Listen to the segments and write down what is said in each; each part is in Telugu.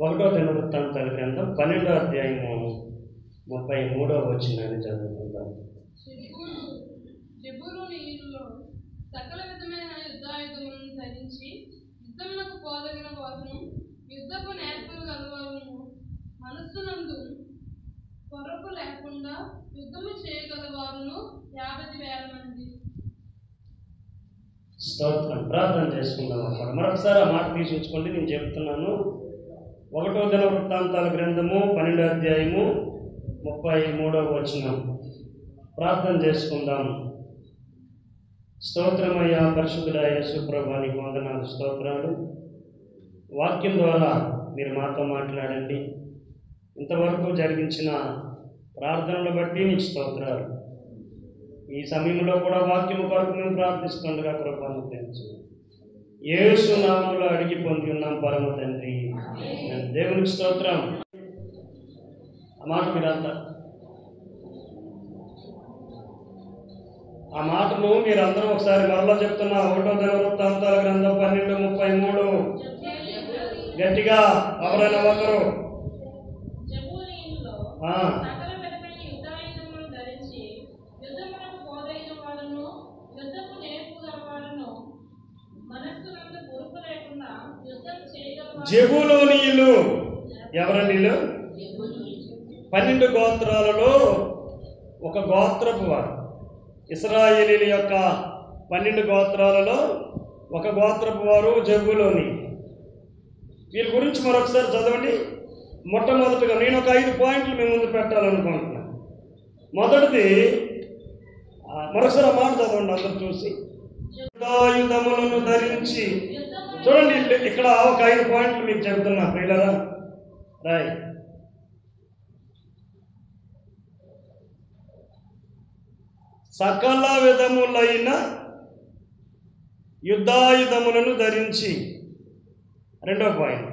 ఒకటో దినవృత్తాంతాల గ్రంథం 12వ అధ్యాయము 33వ వచనాన్ని చదువుకుందాం. జెబూలూనీయులలో సకల విధమైన యుద్ధాయుధములను ధరించి యుద్ధమునకు పోదగిన వారును యుద్ధపు నేర్పులు గలవారును మనస్సునందు కొరకు లేకుండా యుద్ధము చేయగలవారును 50,000 మంది. స్తోత్రం. ప్రార్థన చేసుకుందాం. అక్కడ మరొకసారి ఆ మాట తీసి ఉంచుకోండి. నేను చెప్తున్నాను. ఒకటో దినవృత్తాంతాల గ్రంథము 12వ అధ్యాయము 33వ వచనం. ప్రార్థన చేసుకుందాం. స్తోత్రమయ్యా పరిశుద్ధుడా యేసు ప్రభువా, నీకు వందనాలు, స్తోత్రాలు. వాక్యం ద్వారా మీరు మాతో మాట్లాడండి. ఇంతవరకు జరిగించిన ప్రార్థనలు బట్టి నీకు స్తోత్రాలు. ఈ సమయంలో కూడా వాక్యము కొరకు మేము ప్రార్థిస్తుండగా కృపను తెలుసు. యేసు నామములో అడిగి పొంది ఉన్నాం పరమ తండ్రి. దేవునికి స్తోత్రం. ఆ మాట మీరంతా ఆ మాటను మీరందరూ ఒకసారి మరలా చెప్తున్నా. ఒకటో దినవృత్తాంతాల గ్రంథం 12:33 గట్టిగా ఎవరైనా ఒకరు. జెబూలూనీయులు ఎవరండి? 12 గోత్రాలలో ఒక గోత్రపు వారు. ఇశ్రాయేలీయుల యొక్క 12 గోత్రాలలో ఒక గోత్రపు వారు జెబూలూని. వీరి గురించి మరొకసారి చదవండి. మొట్టమొదటిగా నేను ఒక 5 పాయింట్లు మీ ముందు పెట్టాలనుకుంటున్నాను. మొదటిది, మరొకసారి ఆ మాట చదవండి అందరూ చూసి. యుద్ధాయుధములను ధరించి. చూడండి, ఇక్కడ ఒక 5 పాయింట్లు మీకు చెబుతున్నా ప్రియులారా. రాయ్. సకల విధములైన యుద్ధాయుధములను ధరించి. రెండో పాయింట్,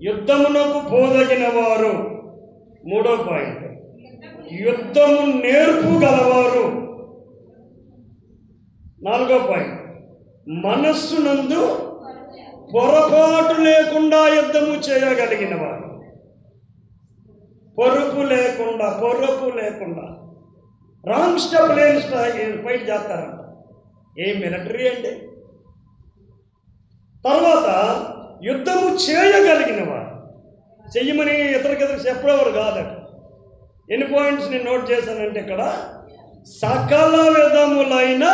యుద్ధమునకు పోదగిన వారు. మూడో పాయింట్, యుద్ధము నేర్పు గలవారు. నాలుగో పాయింట్, మనస్సునందు పొరపాటు లేకుండా యుద్ధము చేయగలిగిన వారు. పొరుపు లేకుండా రాంగ్ స్టెప్ లేని ఫైట్ చేస్తారంట. ఏం మిలిటరీ అంటే. తర్వాత యుద్ధము చేయగలిగిన వారు. చెయ్యమని ఇతరికి చెప్పేవారు కాదట. ఎన్ని పాయింట్స్ నేను నోట్ చేశానంటే ఇక్కడ సకల విధములైన,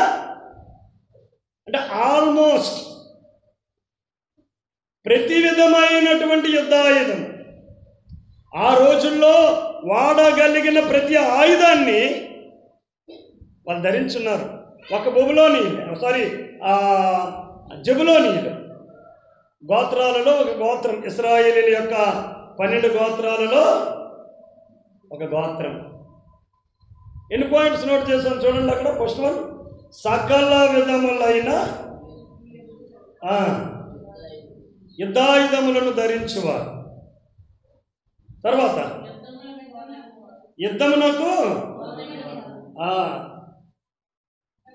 అంటే ఆల్మోస్ట్ ప్రతి విధమైనటువంటి యుద్ధాయుధం. ఆ రోజుల్లో వాడగలిగిన ప్రతి ఆయుధాన్ని వాళ్ళు ధరించున్నారు. ఒక జెబూలూనీయులు గోత్రాలలో ఒక గోత్రం. ఇశ్రాయేలీయుల యొక్క 12 గోత్రాలలో ఒక గోత్రం. ఎన్ని పాయింట్స్ నోట్ చేశాను చూడండి అక్కడ. ఫస్ట్ వన్, సకల విధములైన యుద్ధాయుధములను ధరించువారు. తర్వాత యుద్ధమునకు.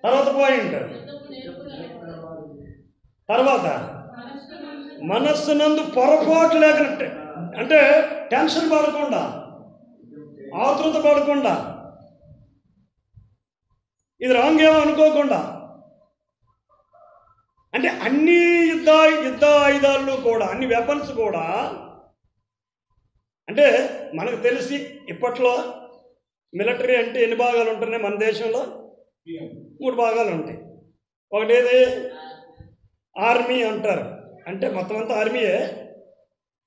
తర్వాత పాయింట్, తర్వాత మనస్సునందు పొరపాటు లేకున్నట్టే. అంటే టెన్షన్ పడకుండా, ఆతృత పడకుండా, ఇది రాంగ్ ఏమో అనుకోకుండా. అంటే అన్ని యుద్ధ ఆయుధాలు కూడా, అన్ని వెపన్స్ కూడా. అంటే మనకు తెలిసి ఇప్పట్లో మిలిటరీ అంటే ఎన్ని భాగాలు ఉంటున్నాయి మన దేశంలో? 3 భాగాలు ఉంటాయి. ఒకటేది ఆర్మీ అంటారు. అంటే మొత్తం అంతా ఆర్మీయే.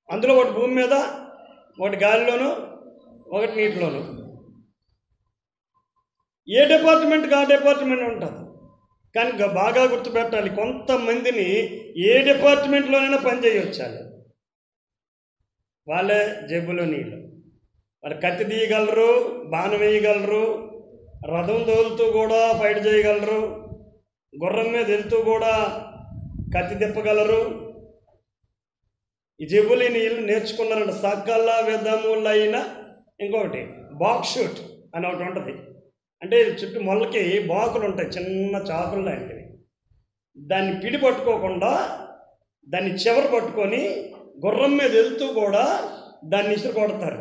అందులో ఒకటి భూమి మీద, ఒకటి గాలిలోను, ఒకటి నీటిలోను. ఏ డిపార్ట్మెంట్కి ఆ డిపార్ట్మెంట్ ఉంటుంది. కానీ బాగా గుర్తుపెట్టాలి, కొంతమందిని ఏ డిపార్ట్మెంట్లోనైనా పనిచేయొచ్చాలి. వాళ్ళే జెబూలూనీయులు. వాళ్ళు కత్తి తీయగలరు, బాణం వేయగలరు, రథం తోలుతూ కూడా ఫైట్ చేయగలరు, గుర్రం మీద వెళ్తూ కూడా కత్తి తిప్పగలరు. ఈ జెబూలూనీయులు నేర్చుకున్నారంట సకల విధములైన. ఇంకొకటి బాక్ షూట్ అని ఒకటి ఉంటుంది. అంటే చుట్టూ మొలకి బాకులు ఉంటాయి, చిన్న చాకులు లాంటివి. దాన్ని పిడి పట్టుకోకుండా దాన్ని చివర పట్టుకొని గుర్రం మీద వెళ్తూ కూడా దాన్ని ఇసురు కొడతారు.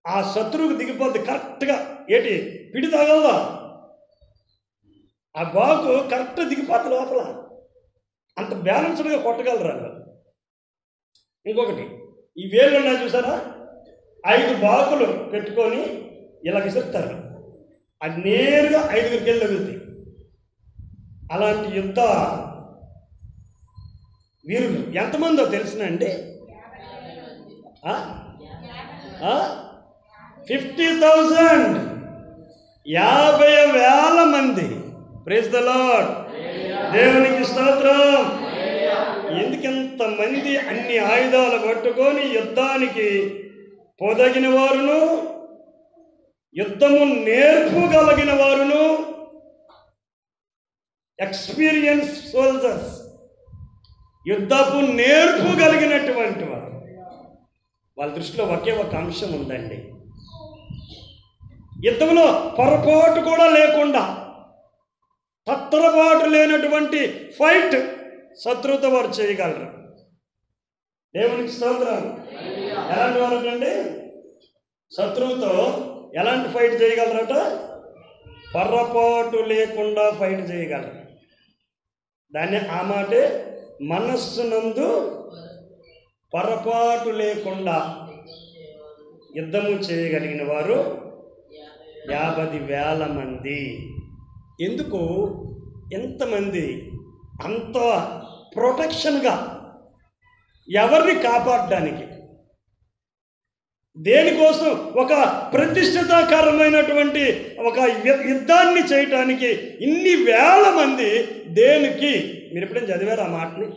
ఆ శత్రువుకు దిగిపోద్ది కరెక్ట్గా. ఏంటి పిడి తగలదా, ఆ బాకు కరెక్ట్ దిగిపోద్ది లోపల. అంత బ్యాలెన్స్డ్గా కొట్టగలరు వాళ్ళు. ఇంకొకటి, ఈ వేళ్ళు ఉన్నాయి చూసారా, 5 బాకులు పెట్టుకొని ఇలా విసురుతారు. అది నేరుగా 5గురికి వెళ్ళి తగులుతాయి. అలాంటి యుద్ధ వీరులు ఎంతమందో తెలిసినండి? 50,000, 50,000 మంది. Praise the Lord. దేవునికి స్తోత్రం. ఎందుకంతమంది అన్ని ఆయుధాలు పట్టుకొని యుద్ధానికి పొదగిన వారును, యుద్ధము నేర్పుగలిగిన వారును, ఎక్స్పీరియన్స్ సోల్జర్స్, యుద్ధపు నేర్పుగలిగినటువంటి వారు. వాళ్ళ దృష్టిలో ఒకే ఒక అంశం ఉందండి, యుద్ధంలో పొరపాటు కూడా లేకుండా, తత్తరపాటు లేనటువంటి ఫైట్ శత్రువుతో వారు చేయగలరు. దేవునికి స్తోత్రాలు. ఎలాంటి వారంటే శత్రువుతో ఎలాంటి ఫైట్ చేయగలరట? పొరపాటు లేకుండా ఫైట్ చేయగలరు. దాన్ని ఆ మాటే మనస్సునందు పొరపాటు లేకుండా యుద్ధము చేయగలిగిన వారు 50,000 మంది. ఎందుకు ఎంతమంది? అంత ప్రొటెక్షన్గా ఎవరిని కాపాడడానికి, దేనికోసం? ఒక ప్రతిష్ఠితాకరమైనటువంటి ఒక యుద్ధాన్ని చేయటానికి ఇన్ని వేల మంది. దేనికి? మీరు ఎప్పుడైనా చదివారు ఆ మాటని?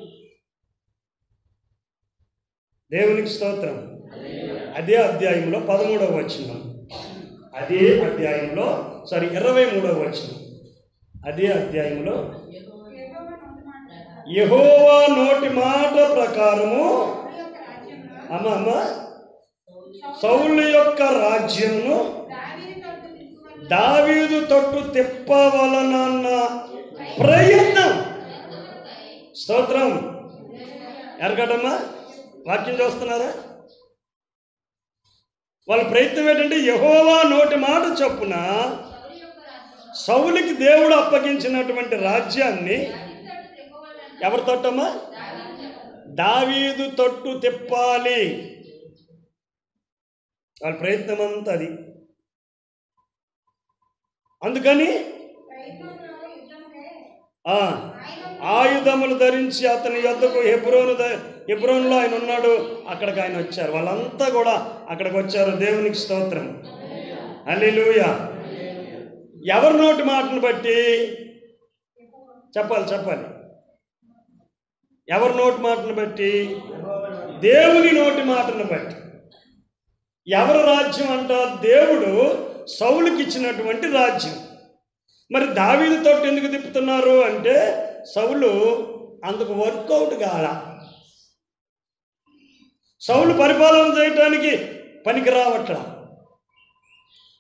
దేవునికి స్తోత్రం. అదే అధ్యాయంలో 13వ వచనం, అదే అధ్యాయంలో 23వ వచనం, అదే అధ్యాయంలో యెహోవా నోటి మాట ప్రకారము సౌలు యొక్క రాజ్యంను దావీదు తట్టు తిప్పవలనన్న ప్రయత్నం. స్తోత్రం. ఎరగడమ్మా, వాక్యం చూస్తున్నారా? వాళ్ళ ప్రయత్నం ఏంటంటే యెహోవా నోటి మాట చొప్పున సౌలుకి దేవుడు అప్పగించినటువంటి రాజ్యాన్ని ఎవరి తట్టమ్మా? దావీదు తట్టు తిప్పాలి. వాళ్ళ ప్రయత్నం అంతా అది. అందుకని ఆయుధములు ధరించి అతని యొద్దకు హెబ్రోనులో ఆయన ఉన్నాడు, అక్కడికి ఆయన వచ్చారు. వాళ్ళంతా కూడా అక్కడికి వచ్చారు. దేవునికి స్తోత్రం. హల్లెలూయా. ఎవరి నోటి మాటను బట్టి చెప్పాలి? ఎవరి నోటి మాటను బట్టి? దేవుని నోటి మాటను బట్టి. ఎవరి రాజ్యం అంట? దేవుడు సౌలుకి ఇచ్చినటువంటి రాజ్యం. మరి దావీదు తట్టు ఎందుకు తిప్పుతున్నారు అంటే సౌలు అందుకు వర్కౌట్ కాల. సౌలు పరిపాలన చేయటానికి పనికి రావట్లా.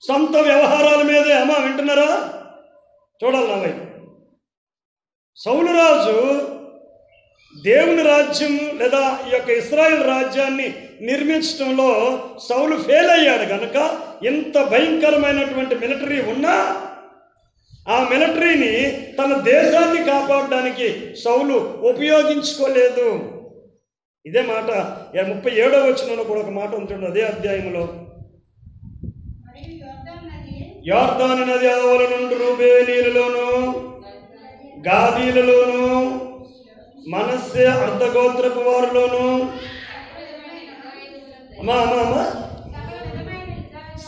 సొంత వ్యవహారాల మీదే. వింటున్నారా? చూడాలి నా వైపు. సౌలు రాజు దేవుని రాజ్యం లేదా ఈ యొక్క ఇశ్రాయేల్ రాజ్యాన్ని నిర్మించడంలో సౌలు ఫెయిల్ అయ్యాడు కనుక ఇంత భయంకరమైనటువంటి మిలిటరీ ఉన్నా ఆ మిలిటరీని తన దేశాన్ని కాపాడడానికి సౌలు ఉపయోగించుకోలేదు. ఇదే మాట 37వ వచనంలో కూడా ఒక మాట ఉంటుంది. అదే అధ్యాయంలో యొర్దాను నది ఆవల నుండి రూబేనీయులలోను గాదీలలోను మనస్సే అర్ధగోత్రపు వారిలోను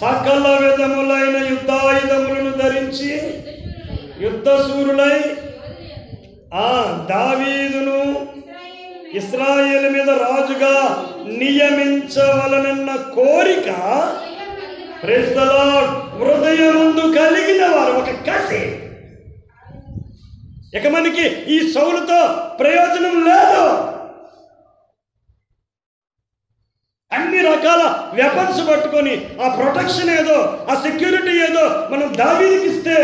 సకల విధములైన యుద్ధాయుధములను ధరించి యుద్ధశూరులై దావీదును ఇశ్రాయేలు మీద రాజుగా నియమించవలనన్న కోరిక ప్రైజ్ ది లార్డ్ హృదయమందు కలిగిన వారు. ఒక కసి. ఇక మనకి ఈ సౌలుతో ప్రయోజనం లేదు. అన్ని రకాల వెపన్స్ పట్టుకొని ఆ ప్రొటెక్షన్ ఏదో, ఆ సెక్యూరిటీ ఏదో మనం దావీదుకి ఇస్తే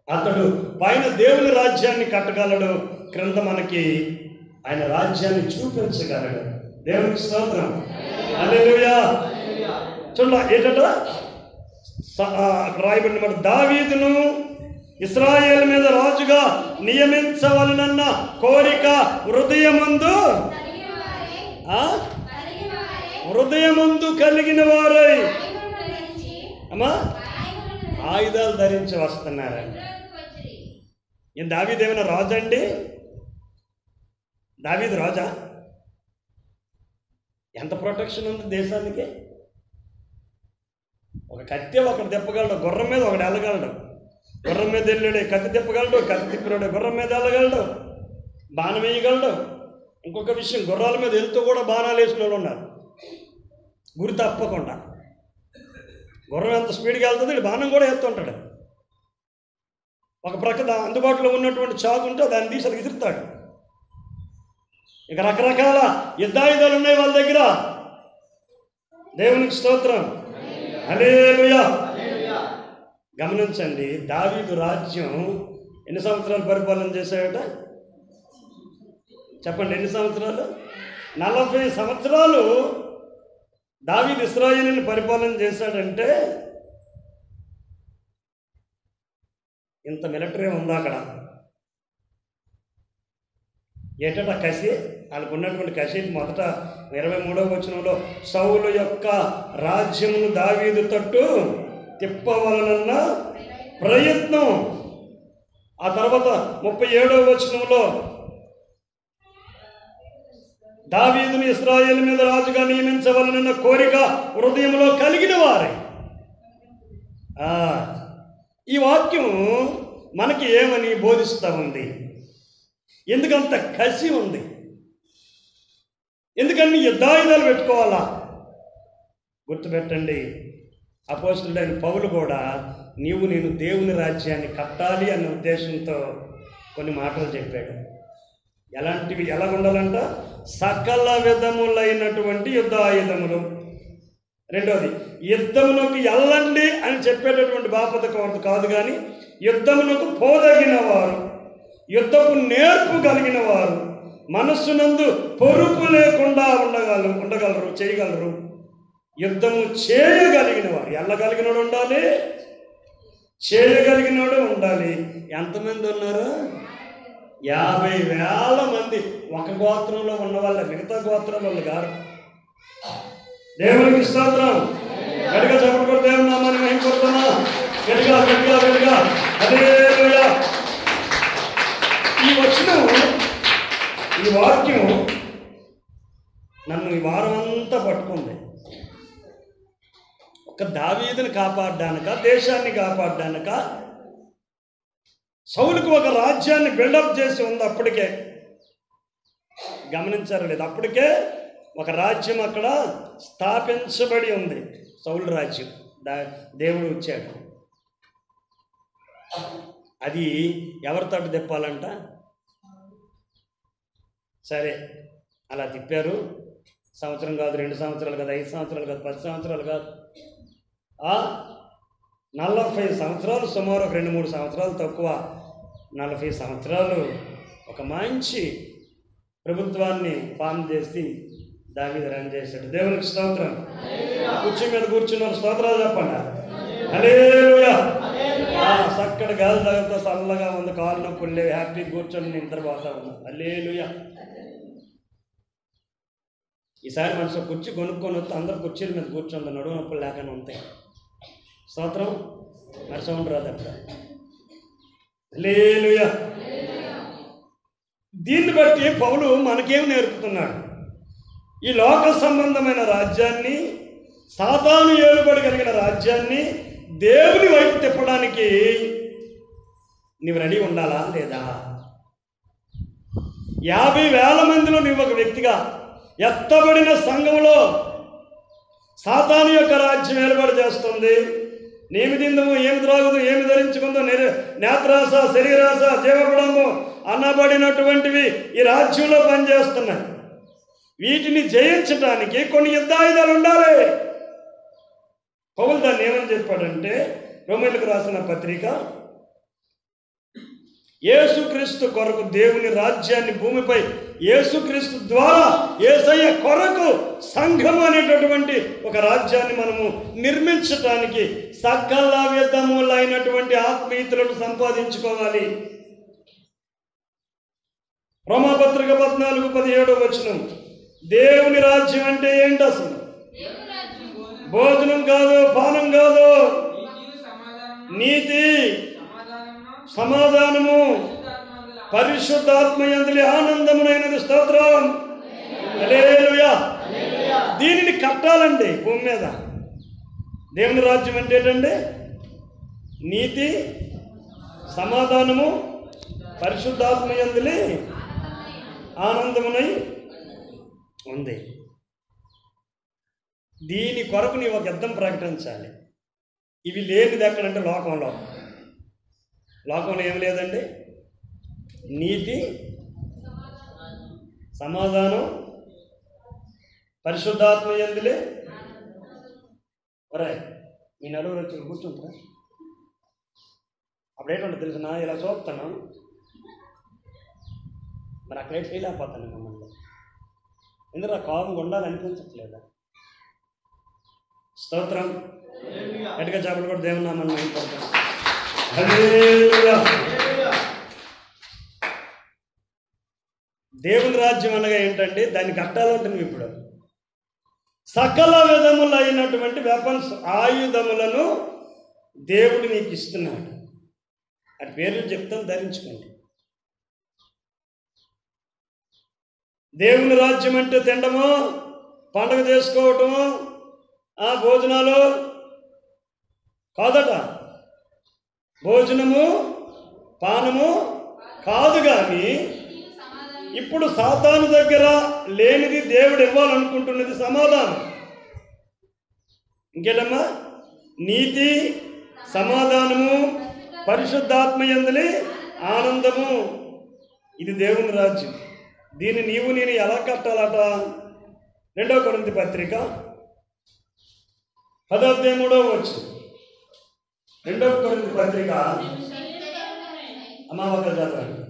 అతడు పైన దేవుని రాజ్యాన్ని కట్టగలడు, క్రింద మనకి ఆయన రాజ్యాన్ని చూపించగలడు. దేవునికి స్తోత్రం. హల్లెలూయా. చూడండి ఏంటంట రాయబడిన మాట, దావీదును ఇశ్రాయేలు మీద రాజుగా నియమించవలనన్న కోరిక హృదయమందు కలిగిన వారై అమ్మా ఆయుధాలు ధరించి వస్తున్నారండి. ఈయన దావీదు ఏమైనా రాజు అండి? దావీదు రాజా? ఎంత ప్రొటెక్షన్ ఉంది దేశానికి? ఒక కత్తి ఒకటి తిప్పగలడు, గుర్రం మీద ఒకటి వెళ్ళగలడు, గుర్రం మీద వెళ్ళాడు కత్తి తిప్పగలడు, కత్తి తిప్పినాడు గుర్రం మీద వెళ్ళగలడు, బాణం వేయగలడు. ఇంకొక విషయం, గుర్రాల మీద వెళ్తూ కూడా బాణాలు వేసిన వాళ్ళు ఉన్నారు, గురి తప్పకుండా. గుర్రం ఎంత స్పీడ్గా వెళ్తుంది, బాణం కూడా వేస్తుంటాడు. ఒక ప్రక్క అందుబాటులో ఉన్నటువంటి చాకు ఉంటే దాన్ని తీసి అది విసురుతాడు. ఇక రకరకాల యుద్ధాయుధాలు ఉన్నాయి వాళ్ళ దగ్గర. దేవునికి స్తోత్రం. హల్లెలూయా. గమనించండి, దావీదు రాజ్యం ఎన్ని సంవత్సరాలు పరిపాలన చేశాడట? చెప్పండి, ఎన్ని సంవత్సరాలు? 40 సంవత్సరాలు దావీదు ఇశ్రాయేలుని పరిపాలన చేశాడంటే ఇంత మిలిటరీ ఉందా అక్కడ? ఏటట కసి, వాళ్ళకు ఉన్నటువంటి కసి మొదట 23వ వచనంలో సౌలు యొక్క రాజ్యమును దావీదు తట్టు తిప్పవలనన్న ప్రయత్నం. ఆ తర్వాత 37వ వచనంలో దావీదును ఇశ్రాయేలు మీద రాజుగా నియమించవలనన్న కోరిక హృదయంలో కలిగిన వారే. ఈ వాక్యం మనకి ఏమని బోధిస్తూ ఉంది? ఎందుకంత కసి ఉంది? ఎందుకని యుద్ధాయుధాలు పెట్టుకోవాలా? గుర్తుపెట్టండి, అపోస్తలుడైన పౌలు కూడా నేను దేవుని రాజ్యాన్ని కట్టాలి అనే ఉద్దేశంతో కొన్ని మాటలు చెప్పాడు. ఎలాంటివి? ఎలా ఉండాలంట? సకల విధములైనటువంటి యుద్ధాయుధములు. రెండోది, యుద్ధమునకు వెళ్ళండి అని చెప్పేటటువంటి బాపత కాదు, కానీ యుద్ధమునకు పోదగిన వారు, యుద్ధపు నేర్పు కలిగిన వారు, మనస్సునందు పొరుపు లేకుండా ఉండగలరు, చేయగలరు. యుద్ధము చేయగలిగిన వారు, వెళ్ళగలిగినోడు ఉండాలి, చేయగలిగినోడు ఉండాలి. ఎంతమంది ఉన్నారు? 50,000 మంది ఒక గోత్రంలో ఉన్న వాళ్ళ, మిగతా గోత్రం వాళ్ళు గారు. దేవునికి స్తోత్రం. గట్టిగా చెప్పకూడదు, దేవుని నామాన్ని మహిమపడుతున్నా. గట్టిగా గట్టిగా గట్టిగా హల్లెలూయా. ఈ వచనం, ఈ వాక్యం నన్ను ఈ వారం అంతా పట్టుకుంది. ఒక దావీదుని కాపాడడానిక, దేశాన్ని కాపాడడానిక, సౌలుకు ఒక రాజ్యాన్ని బిల్డప్ చేసి ఉంది. అప్పటికే గమనించారు లేదు? అప్పటికే ఒక రాజ్యం అక్కడ స్థాపించబడి ఉంది, సౌలు రాజ్యం. దేవుడు వచ్చాడు. అది ఎవరి తట్టు తిప్పాలంట? సరే, అలా తిప్పారు. సంవత్సరం కాదు, 2 సంవత్సరాలు కాదు, 5 సంవత్సరాలు కాదు, 10 సంవత్సరాలు కాదు, 40 సంవత్సరాలు, సుమారు ఒక 2-3 సంవత్సరాలు తక్కువ, 40 సంవత్సరాలు ఒక మంచి ప్రభుత్వాన్ని ఫామ్ చేసి దావీదు రన్ చేశాడు. దేవునికి స్తోత్రం. కుర్చీ మీద కూర్చున్నారు, స్తోత్రాలు చెప్పండి. హల్లెలూయా. చక్కటి గాలి తగ్గుతా, చల్లగా ఉంది, కాలు నొప్పులు లేవు, హ్యాపీ కూర్చొని నిద్రపోతా ఉన్నాం. హల్లెలూయా. ఈసారి మనిషి కుర్చీ కొనుక్కొని వస్తే అందరు కుర్చీల మీద కూర్చొని నడువు నొప్పులు లేకుండా ఉంటాయి. స్తోత్రం. మరి సౌండ్ రాదు అక్కడ. హల్లెలూయా. దీన్ని బట్టి పౌలు మనకేం నేర్పుతున్నాడు? ఈ లోక సంబంధమైన రాజ్యాన్ని, సాతాను ఏలుబడి కలిగిన రాజ్యాన్ని దేవుని వైపు తిప్పడానికి నీవు రెడీ ఉండాలా లేదా? 50,000 మందిలో నువ్వు ఒక వ్యక్తిగా ఎత్తబడిన సంఘంలో సాతాను యొక్క రాజ్యం ఏలుబడి చేస్తుంది. నేమి తిందము, ఏమి త్రాగుదు, ఏమి ధరించుకుందో, నేత్రాస, శరీరాస, జీవపడము అనబడినటువంటివి ఈ రాజ్యంలో పనిచేస్తున్నాయి. వీటిని జయించడానికి కొన్ని యుద్ధాయుధాలు ఉండాలి. పౌలు దాన్ని ఏమని చెప్పాడంటే, రోమీయులకు రాసిన పత్రిక, యేసుక్రీస్తు కొరకు దేవుని రాజ్యాన్ని భూమిపై యేసుక్రీస్తు ద్వారా యేసయ్య కొరకు సంఘం అనేటటువంటి ఒక రాజ్యాన్ని మనము నిర్మించటానికి సకల విధములైనటువంటి ఆత్మీయతలను సంపాదించుకోవాలి. రోమాపత్రిక 14:17 దేవుని రాజ్యం అంటే ఏంటి అసలు? భోజనం కాదు, పానం కాదు, నీతి, సమాధానము, పరిశుద్ధాత్మ యందలి ఆనందమునైనది. స్తోత్రం, హల్లెలూయా. దీనిని కట్టాలండి భూమి మీద. దేవుని రాజ్యం అంటే ఏంటండి? నీతి, సమాధానము, పరిశుద్ధాత్మ యందలి ఆనందమునై ఉంది. దీని కొరకు నీవు ఒక యుద్ధం ప్రకటించాలి. ఇవి లేనిది ఎక్కడంటే లోకంలో ఏమి లేదండి? నీతి, సమాధానం, పరిశుద్ధాత్మ యందులే. ఒరే, మీ నలుగురు వచ్చి కూర్చుంటారా? అప్పుడేంటంటే తెలుసునా, ఇలా చూపుతాను, మరి అక్కడే ఫెయిల్ అయిపోతాను మిమ్మల్ని. ఎందుకు కాము ఉండాలనిపించట్లేదా? స్తోత్రం, గట్టిగా చేపలు కూడా దేవుని నామమున మహిమపడతాం. హల్లెలూయా. దేవుని రాజ్యం అనగా ఏంటంటే దాన్ని కట్టాలంటే నువ్వు ఇప్పుడు సకల విధములైనటువంటి వెపన్స్, ఆయుధములను దేవుడు నీకు ఇస్తున్నాడు. అది పేర్లు చెప్తాను, ధరించుకోండి. దేవుని రాజ్యం అంటే తినడము, పండగ చేసుకోవటము, ఆ భోజనాలు కాదట. భోజనము పానము కాదు, కానీ ఇప్పుడు సాతాను దగ్గర లేనిది దేవుడు ఇవ్వాలనుకుంటున్నది సమాధానం. ఇంకేటమ్మా? నీతి, సమాధానము, పరిశుద్ధాత్మ యందలి ఆనందము. ఇది దేవుని రాజ్యం. దీన్ని నీవు నేను ఎలా కట్టాలట? 2 కొరింథీ పత్రిక 10:3 2 కొరింథీ పత్రిక అమ్మా ఒక చదవండి.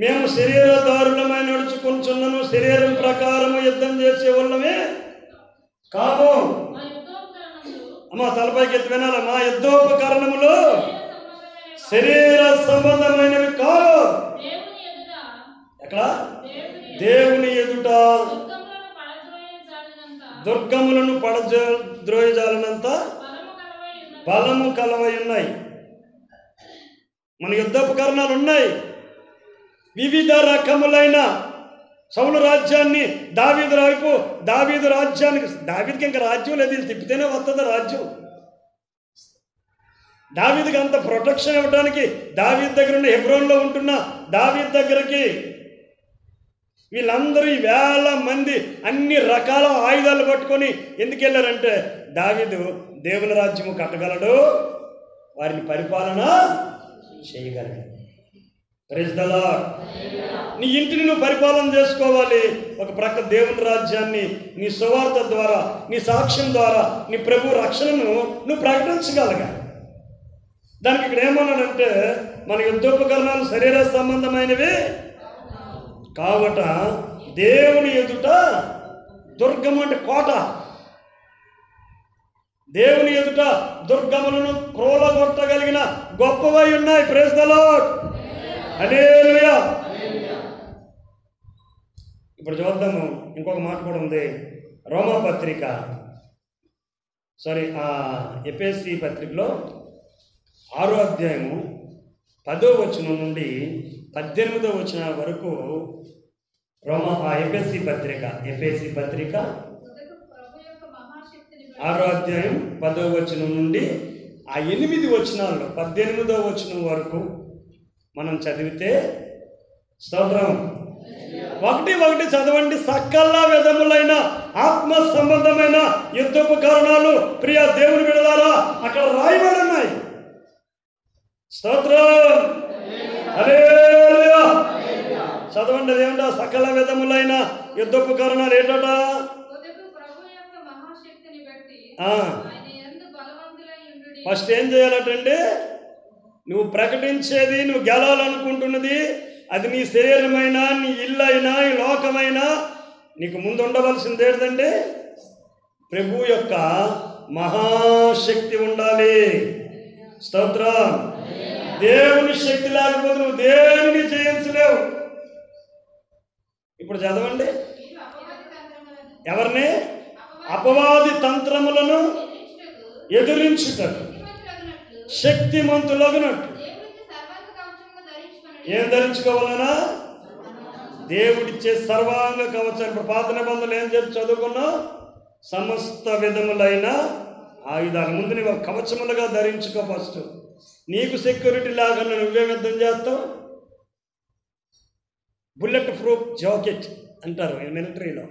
మేము శరీరదారులమై నడుచుకుంటున్నాను, శరీరం ప్రకారము యుద్ధం చేసే వాళ్ళమే కాము. అమ్మా తలపైకి ఎత్తి వినాలి. మా యుద్ధోపకరణములు శరీర సంబంధమైనవి కావు. ఎక్కడ? దేవుని ఎదుట దుర్గములను పడద్రోయజాలనంత బలము కలవై ఉన్నాయి. మన యుద్ధోపకరణాలు ఉన్నాయి. వివిధ రకములైన సౌలు రాజ్యాన్ని దావీదు వైపు, దావీదు రాజ్యానికి, దావీదుకి ఇంకా రాజ్యం లేదు, వీళ్ళు తిప్పితేనే వస్తుంది రాజ్యం. దావీదుకి అంత ప్రొటెక్షన్ ఇవ్వడానికి దావీదు దగ్గర ఉన్న హెబ్రోన్లో ఉంటున్న దావీదు దగ్గరికి వీళ్ళందరూ 1000 మంది అన్ని రకాల ఆయుధాలు పట్టుకొని ఎందుకు వెళ్ళారంటే దావీదు దేవుని రాజ్యము కట్టగలడు, వారిని పరిపాలన చేయగలడు. Praise the Lord. నీ ఇంటిని నువ్వు పరిపాలన చేసుకోవాలి. ఒక ప్రక్క దేవుని రాజ్యాన్ని నీ సువార్త ద్వారా, నీ సాక్ష్యం ద్వారా నీ ప్రభు రక్షణను నువ్వు ప్రకటించగలగాలి. దానికి ఇక్కడ ఏమన్నాడంటే మన యుద్ధోపకరణాలు శరీర సంబంధమైనవి కావట, దేవుని ఎదుట దుర్గం అంటే కోట, దేవుని ఎదుట దుర్గములను క్రోలగొట్టగలిగిన గొప్పవై ఉన్నాయి. Praise the Lord. హల్లెలూయా. ఇప్పుడు చూద్దాము, ఇంకొక మాట కూడా ఉంది. రోమాపత్రిక ఎఫెసీ పత్రికలో 6వ అధ్యాయము 10వ వచనం నుండి 18వ వచనం వరకు ఎఫెసీ పత్రిక 6వ అధ్యాయం 10వ వచనం నుండి 8 వచనాల్లో 18వ వచనం వరకు మనం చదివితే, స్తోత్రం, 1 చదవండి. సకల విధములైన ఆత్మ సంబంధమైన యుద్ధోపకరణాలు ప్రియ దేవుని బిడ్డలారా అక్కడ రాయబడి ఉన్నాయి. స్తోత్రం, హల్లెలూయా. చదవండి. అదేంటా సకల విధములైన యుద్ధోపకరణాలు ఏంటట? ఫస్ట్ ఏం చేయాలటండి? నువ్వు ప్రకటించేది, నువ్వు గెలాలనుకుంటున్నది, అది నీ శరీరమైనా, నీ ఇల్లు అయినా, ఈ లోకమైనా, నీకు ముందు ఉండవలసింది ఏంటంటే ప్రభు యొక్క మహాశక్తి ఉండాలి. స్తోత్రం. దేవుని శక్తి లేకపోతే నువ్వు దేనిని జయించలేవు. ఇప్పుడు చదవండి. ఎవరిని? అపవాది తంత్రములను ఎదిరించుటకు శక్తిమంతులగునట్లు ఏం ధరించుకోవాలనా? దేవుడిచ్చే సర్వాంగ కవచం. ఇప్పుడు పాత నిబంధనలు ఏం చెప్పి చదువుకున్నావు? సమస్త విధములైన ఆయుధాలు ముందు నువ్వు కవచములుగా ధరించుకో. ఫస్ట్ నీకు సెక్యూరిటీ లేకుండా నువ్వేం యుద్ధం చేస్తావు? బుల్లెట్ ప్రూఫ్ జాకెట్ అంటారు మిలిటరీలో.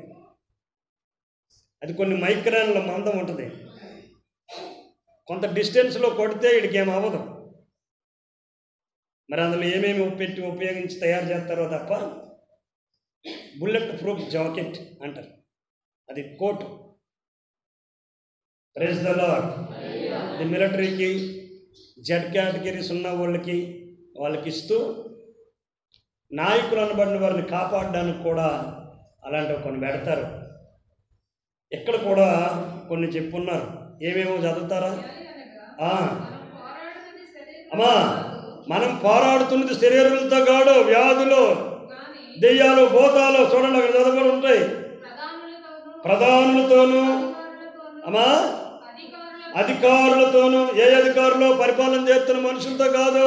అది కొన్ని మైక్రాన్ల మందం ఉంటుంది. కొంత డిస్టెన్స్లో కొడితే వీడికి ఏం అవ్వదు. మరి అందులో ఏమేమి ఉపయోగించి తయారు చేస్తారో తప్ప బుల్లెట్ ప్రూఫ్ జాకెట్ అంటారు. అది కోటు. Praise the lord. ఇది మిలిటరీకి, జెడ్ కేటగిరీస్ ఉన్న వాళ్ళకి ఇస్తూ, నాయకులు అనబడిన వారిని కాపాడడానికి కూడా అలాంటివి కొన్ని పెడతారు. ఇక్కడ కూడా కొన్ని చెప్పున్నారు. ఏమేమో చదువుతారా? అమ్మా, మనం పోరాడుతున్నది శరీరాలతో కాదు, వ్యాధులు, దెయ్యాలు, భూతాలు. చూడండి అక్కడ చదవబడి ఉంటాయి. ప్రధానులతోనూ, అమ్మా, అధికారులతోనూ. ఏ అధికారులు? పరిపాలన చేస్తున్న మనుషులతో కాదు,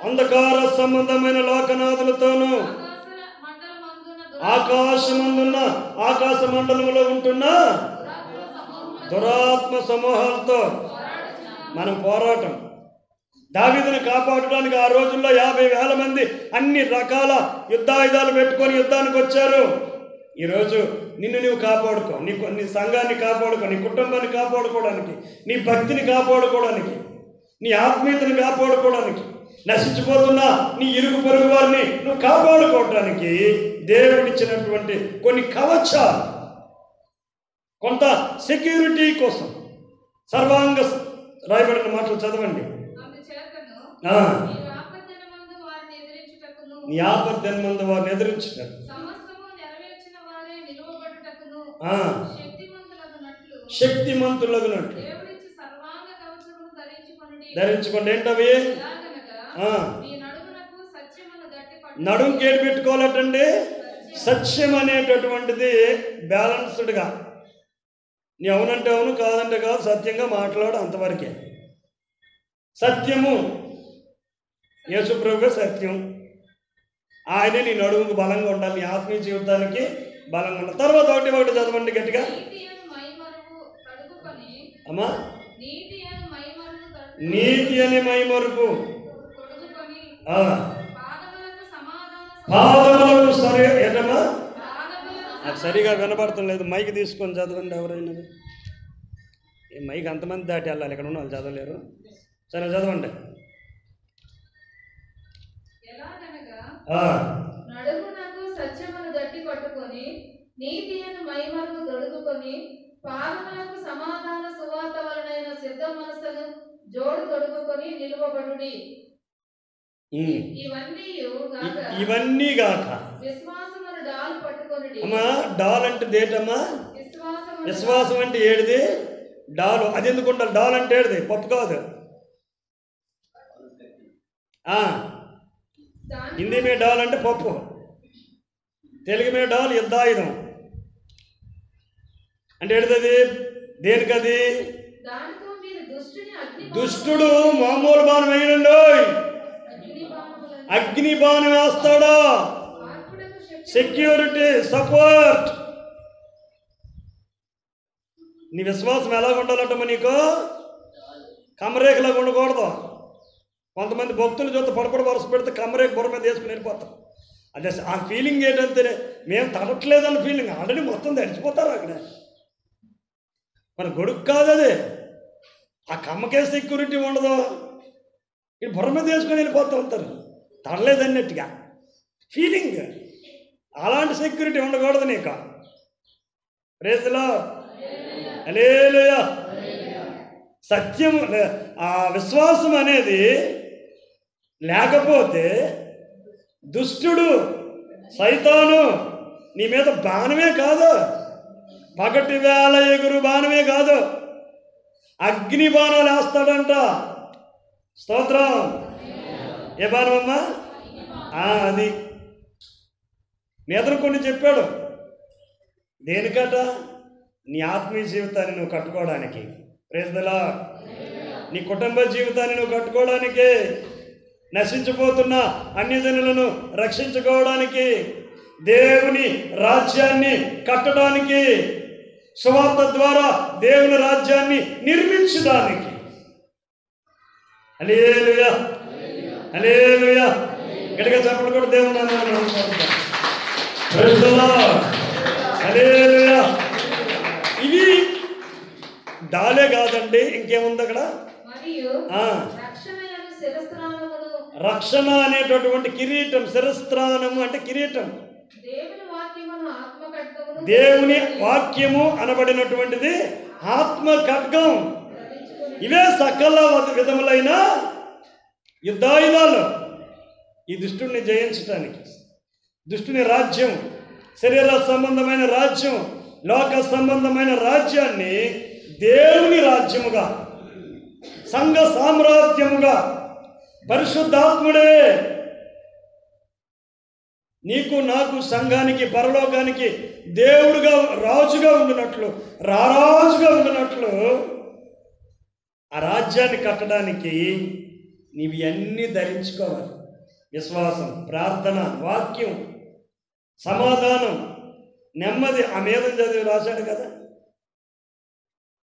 అంధకార సంబంధమైన లోకనాథులతోనూ, ఆకాశ మండలంలో ఉంటున్న దురాత్మ సమూహాలతో మనం పోరాటం. దావీదుని కాపాడడానికి ఆ రోజుల్లో 50,000 మంది అన్ని రకాల యుద్ధాయుధాలు పెట్టుకొని యుద్ధానికి వచ్చారు. ఈరోజు నిన్ను నువ్వు కాపాడుకో, నీ సంఘాన్ని కాపాడుకో, నీ కుటుంబాన్ని కాపాడుకోవడానికి, నీ భక్తిని కాపాడుకోవడానికి, నీ ఆత్మీయతను కాపాడుకోవడానికి, నశించిపోతున్న నీ ఇరుగు పొరుగు వారిని నువ్వు కాపాడుకోవడానికి దేవుడిచ్చినటువంటి కొన్ని కవచాలు, కొంత సెక్యూరిటీ కోసం సర్వాంగ రాయబడిన మాటలు చదవండి. నీ ఆపద్దెనమందు వారిని ఎదిరించుటకు శక్తిమంతులగునట్లు ధరించుకోండి. ఏంటవి? నడుంకి ఏడు పెట్టుకోవాలటండి. సత్యం అనేటటువంటిది బ్యాలెన్స్డ్గా, నీ అవునంటే అవును, కాదంటే కాదు, సత్యంగా మాట్లాడు, అంతవరకే. సత్యము యేసుప్రభువే సత్యం. ఆయనే నీ నడుముకు బలంగా ఉండాలి, నీ ఆత్మీయ జీవితానికి బలంగా ఉండాలి. తర్వాత ఒకటి చదవండి గట్టిగా. అమ్మా, నీతి అని మైమరుపు, పాదములకు సరే. ఏంటమ్మా? నాకు సరిగా వినపడటం లేదు. మైక్ తీసుకొని చదవండి ఎవరైనా. ఈ మైక్ అంతమంది దాటి వెళ్ళాలి, ఇక్కడ ఉన్న వాళ్ళు చదవలేరు. సరే చదవండి. నడుమునకు సత్యమును గట్టి పట్టుకొని, నీతి అను మైమరుపు తొడుగుకొని, పాదములకు సమాధాన సువార్త వలనైన సిద్ధ మనస్సును జోడు తొడుగుకొని నిలువబడుడి. ఇవన్నీ గాక విశ్వాసమును డాలు పట్టుకొనుడి. అమ్మా, డాల్ అంటే దేటమ్మా? విశ్వాసం అంటే ఏడిది? డాలు. అది ఎందుకు ఉండాలి? డాల్ అంటే ఏడిది? పప్పు కాదు. హిందీ మీద డాల్ అంటే పప్పు, తెలుగు మీద డాల్ యుద్ధాయుధం అంటే ఏడుది? దేనికది? దుష్టుడు మామూలు బాణం వేయడండి, అగ్ని బాణం వేస్తాడా? Security, support. నీ విశ్వాసం ఎలాగ ఉండాలంటమ్మా? నీకు కమరేకలాగా ఉండకూడదు. కొంతమంది భక్తులు చూస్తే పడపడి వరుస పెడితే కమరేక బుర్ర మీద వేసుకుని వెళ్ళిపోతాం. అదే ఆ ఫీలింగ్ ఏంటంటే మేము తడట్లేదన్న ఫీలింగ్. ఆల్రెడీ మొత్తం తడిచిపోతారు అక్కడ. మన గొడుగు కాదు అది. ఆ కమ్మకే సెక్యూరిటీ ఉండదు. ఇది బుర్ర మీద వేసుకొని వెళ్ళిపోతూ ఉంటారు తడలేదన్నట్టుగా ఫీలింగ్. అలాంటి సెక్యూరిటీ ఉండకూడదు నీకు. Praise the Lord. హల్లెలూయా. సత్యం ఆ విశ్వాసం అనేది లేకపోతే దుష్టుడు సైతాను నీ మీద బాణమే కాదు, పగటి వేళ ఎగురు బాణమే కాదు, అగ్ని బాణాలు వేస్తాడంట. స్తోత్రం. ఏ బాణం అమ్మా? అది నేతను కొన్ని చెప్పాడు. దేనికట? నీ ఆత్మీయ జీవితాన్ని నువ్వు కట్టుకోవడానికి. Praise the Lord. నీ కుటుంబ జీవితాన్ని నువ్వు కట్టుకోవడానికి, నశించిపోతున్న అన్యజనులను రక్షించుకోవడానికి, దేవుని రాజ్యాన్ని కట్టడానికి, సువార్త ద్వారా దేవుని రాజ్యాన్ని నిర్మించడానికి. హల్లెలూయా, హల్లెలూయా. గట్టిగా చెప్పండి కూడా దేవుని నామమున ప్రైజ్ ది లార్డ్. హల్లెలూయా. ఇవి డాలే కాదండి, ఇంకేముంది అక్కడ? రక్షణ అనేటటువంటి కిరీటం, శిరస్త్రానము అంటే కిరీటం. దేవుని వాక్యము అనబడినటువంటిది ఆత్మ ఖడ్గం. ఇవే సకల విధములైన యుద్ధాయుధాలు ఈ దుష్టుని జయించటానికి. దుష్టుని రాజ్యం, శరీర సంబంధమైన రాజ్యం, లోక సంబంధమైన రాజ్యాన్ని దేవుని రాజ్యముగా, సంఘ సామ్రాజ్యముగా, పరిశుద్ధాత్ముడే నీకు నాకు సంఘానికి పరలోకానికి దేవుడుగా రాజుగా ఉండినట్లు, రారాజుగా ఉండినట్లు ఆ రాజ్యాన్ని కట్టడానికి నీవి అన్నీ ధరించుకోవాలి. విశ్వాసం, ప్రార్థన, వాక్యం, సమాధానం, నెమ్మది. ఆ మీద చదివి రాశాడు కదా.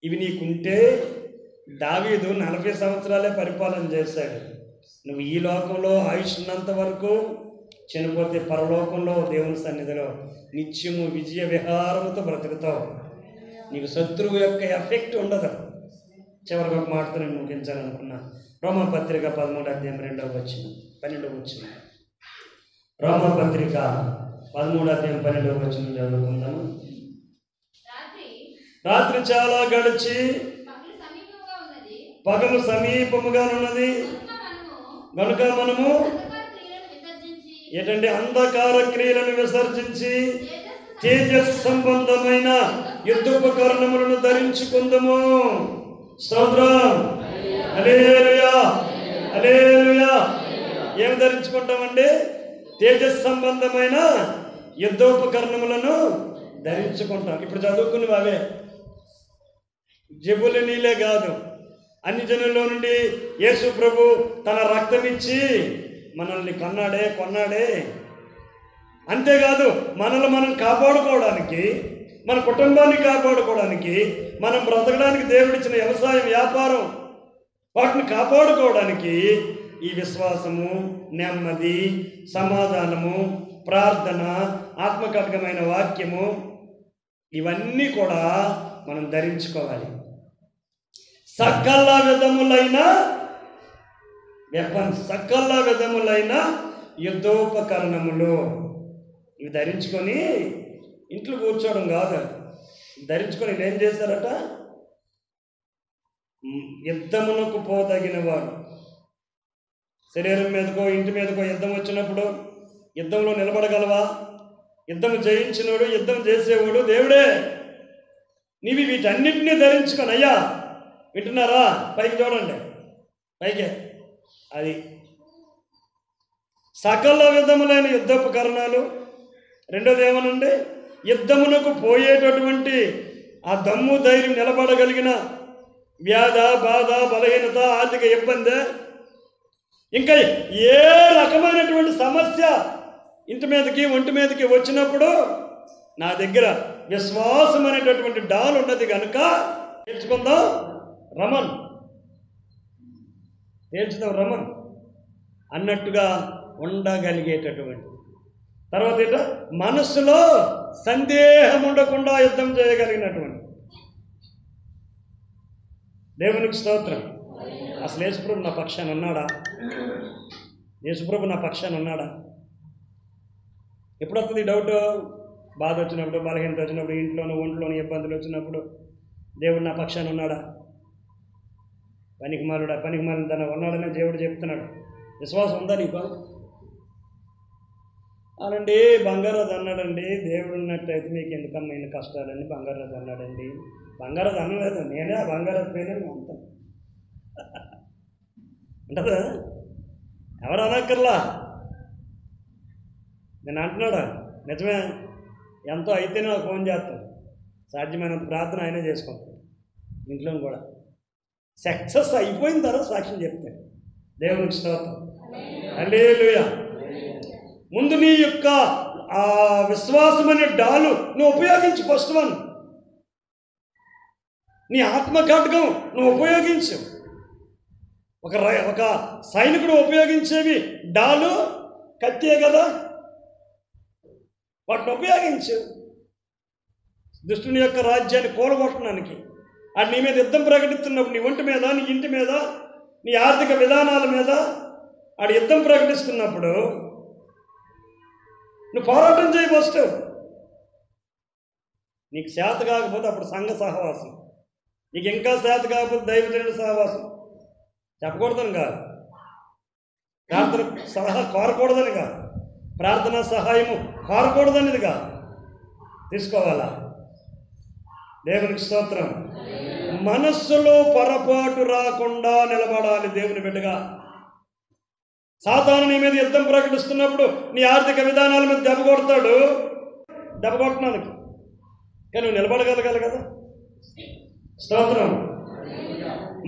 ఇవి నీకుంటే దావీదు 40 సంవత్సరాలే పరిపాలన చేశాడు. నువ్వు ఈ లోకంలో ఆయుష్ ఉన్నంత వరకు, చనిపోతే పరలోకంలో దేవుని సన్నిధిలో నిత్యము విజయ విహారముతో బ్రతుకుతావు. నీకు శత్రువు యొక్క ఎఫెక్ట్ ఉండదు. చివరికి ఒక మాటతో నేను ముగించాలనుకున్నా. రోమపత్రిక 13వ అధ్యాయం 2వ వచనం 12వ వచనం. రోమపత్రిక 13వ అధ్యాయం 12వ వచనం చదువుకుందాము. రాత్రి చాలా గడిచి పగలు సమీపముగా ఉన్నది కనుక మనము ఏంటంటే అంధకార క్రియలను విసర్జించి తేజస్ సంబంధమైన యుద్ధోపకరణములను ధరించుకుందాము. స్తోత్రం. హల్లెలూయా, హల్లెలూయా. ఏమి ధరించుకుంటామండి? తేజస్ సంబంధమైన యుద్ధోపకరణములను ధరించుకుంటాం. ఇప్పుడు చదువుకున్నవి అవే. జబుల నీళ్ళే కాదు, అన్ని జనుల్లో నుండి యేసు ప్రభు తన రక్తమిచ్చి మనల్ని కొన్నాడే. అంతేకాదు, మనల్ని మనం కాపాడుకోవడానికి, మన కుటుంబాన్ని కాపాడుకోవడానికి, మనం బ్రతకడానికి దేవుడిచ్చిన వ్యవసాయం, వ్యాపారం, వాటిని కాపాడుకోవడానికి ఈ విశ్వాసము, నెమ్మది, సమాధానము, ప్రార్థన, ఆత్మకర్గమైన వాక్యము, ఇవన్నీ కూడా మనం ధరించుకోవాలి. సకల విధములైన వెపన్స్, సకల విధములైన యుద్ధోపకరణములు ఇవి ధరించుకొని ఇంట్లో కూర్చోవడం కాదు. ధరించుకొని ఏం చేశారట? యుద్ధమునకు పోదగిన వాడు. శరీరం మీదకో ఇంటి మీదకో యుద్ధం వచ్చినప్పుడు యుద్ధంలో నిలబడగలవా? యుద్ధం జయించినోడు, యుద్ధం చేసేవాడు దేవుడే. నీవి వీటన్నిటినీ ధరించుకొని, అయ్యా వింటున్నారా? పైకి చూడండి, పైకే. అది సకల విధములైన యుద్ధోపకరణాలు. రెండోది ఏమనండి? యుద్ధమునకు పోయేటటువంటి ఆ దమ్ము, ధైర్యం, నిలబడగలిగిన వ్యాధ, బాధ, బలహీనత, ఆర్థిక ఇబ్బంది, ఇంకా ఏ రకమైనటువంటి సమస్య ఇంటి మీదకి ఒంటి మీదకి వచ్చినప్పుడు నా దగ్గర విశ్వాసం అనేటటువంటి డాల్ ఉన్నది కనుక తేల్చుకుందాం రమన్, తేల్చుదాం రమన్ అన్నట్టుగా ఉండగలిగేటటువంటి. తర్వాత ఏంటో మనస్సులో సందేహం ఉండకుండా యుద్ధం చేయగలిగినటువంటి. దేవునికి స్తోత్రం. అసలు యేసుప్రభు నా పక్షాన ఉన్నాడా? యేసుప్రభు నా పక్షాన ఉన్నాడా? ఎప్పుడు వస్తుంది డౌట్? బాధ వచ్చినప్పుడు, బలహీనత వచ్చినప్పుడు, ఇంట్లోనూ ఒంట్లోనూ ఇబ్బందులు వచ్చినప్పుడు దేవుడు నా పక్షాన ఉన్నాడా? పనికి మాలిన తన ఉన్నాడని దేవుడు చెప్తున్నాడు. విశ్వాసం ఉందా నీకు? అనండి బంగారాజు అన్నాడండి, దేవుడు ఉన్నట్టయితే మీకు ఎందుకమ్మా ఇన్ని కష్టాలని బంగారాజు అన్నాడండి. బంగారాజు అనలేదు, నేనే ఆ బంగారాజు పైన అంటాను అంటదా? ఎవరు అనక్కర్లా, నేను అంటున్నాడా? నిజమే. ఎంతో అయితే నాకు ఫోన్ చేస్తాను, సాధ్యమైనంత ప్రార్థన ఆయనే చేసుకుంటాను. ఇంట్లో కూడా సక్సెస్ అయిపోయిన తర్వాత సాక్ష్యం చెప్తాను. దేవునికి స్తోత్రం, హల్లెలూయా. ముందు నీ యొక్క ఆ విశ్వాసం అనే డాలు నువ్వు ఉపయోగించు. ఫస్ట్ వన్, నీ ఆత్మ ఖడ్గం నువ్వు ఉపయోగించు. ఒక సైనికుడు ఉపయోగించేవి డాలు, కత్తే కదా, వాటిని ఉపయోగించు. దుష్టుని యొక్క రాజ్యాన్ని కూలగొట్టడానికి. అది నీ మీద యుద్ధం ప్రకటిస్తున్నప్పుడు, నీ ఒంటి మీద, నీ ఇంటి మీద, నీ ఆర్థిక విధానాల మీద ఆడు యుద్ధం ప్రకటిస్తున్నప్పుడు నువ్వు పోరాటం చేయి. ఫస్ట్ నీకు చేత కాకపోతే అప్పుడు సంఘ సహవాసం, నీకు ఇంకా చేత కాకపోతే దైవజనుల సహవాసం. చెప్పకూడదని కాదు, ప్రార్థన సలహా కోరకూడదని కాదు, ప్రార్థన సహాయము కోరకూడదనేది కాదు, తీసుకోవాలా. దేవునికి స్తోత్రం. మనస్సులో పొరపాటు రాకుండా నిలబడాలి దేవుని బిడ్డగా. సాతాను నీ మీద యుద్ధం ప్రకటిస్తున్నప్పుడు నీ ఆర్థిక విధానాల మీద దెబ్బ కొడతాడు, దెబ్బ కొట్టడానికి, కానీ నువ్వు నిలబడగలగాలి కదా. స్తోత్రం.